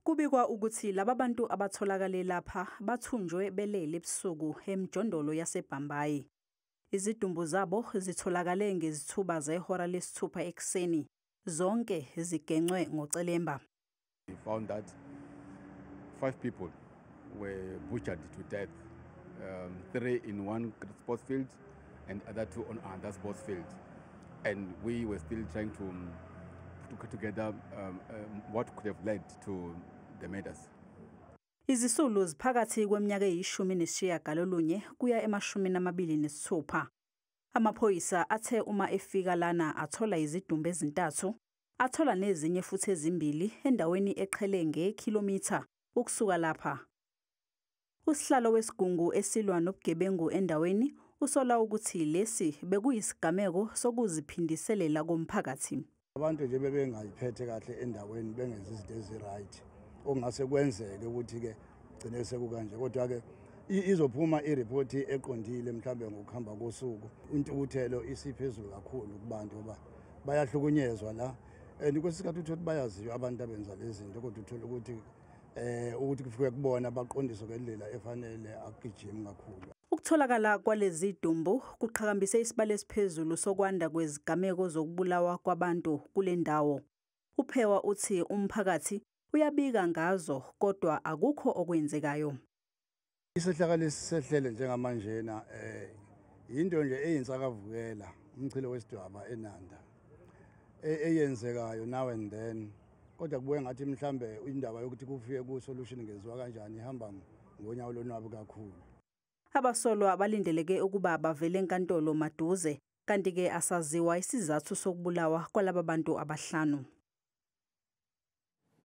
Kubikwa ukuthi laba bantu abatholakale lapha bathunjwe belele ebusuku emjondolo yaseBhambayi. Izidumbu zabo zitholakale ngezithuba zehora lesithupha ekuseni. Zonke zigencwe ngocelemba. We found that 5 people were butchered to death, 3 in one sports field and other 2 on another sports field. And we were still trying to put together what could have led to the murders. Izisulu ziphakathi kweminyaka eyi-19 kuya ema-26. Amaphoyisa athe uma efika lana athola izidumbu ezintathu, athola nezinye futhi ezimbili endaweni eqhele ngekhilomitha ukusuka lapha. Usihlalo wesigungu esilwa nobugebengu endaweni usola ukuthi lesi bekuyisigameko sokuziphindiselela komphakathi. Abantu nje bebengayiphethe kahle endaweni bengenza izinto eziright. Okungase kwenzeke ukuthi ke gcine sekukanje kodwa ke izophuma ireport eqondile mhlambe ngokuhamba kosuku. Intukuthelo isiphezulu kakhulu kubantu ngoba bayahlukunyezwa la. Kwesikhathi uthola bayaziyo abantu abenza lezi zinto kodwa uthola ukuthi kufike kubona baqondiswe ngendlela efanele akugijimi kakhulu. Ukutholakala kwalezi dumbu kuqhakambise isibalo esiphezulu sokwanda kwezigameko zokubulawa kwabantu kule ndawo. Uphewa uthi umphakathi uyabika ngazo kodwa akukho okwenzekayo. Isehlakalo sehlele njengamanjena into nje eyinsakavukela umchilo wesidwaba eNanda eyenzekayo now and then kodwa kubuye ngathi mhlambe indaba yokuthi kufike ku solution ngeziwa kanjani ihamba ngonyawo lonwabu kakhulu. Abasolwa balindeleke ukuba bavele enkantolo maduze kanti ke asaziwa isizathu sokubulawa kwalaba bantu abahlanu.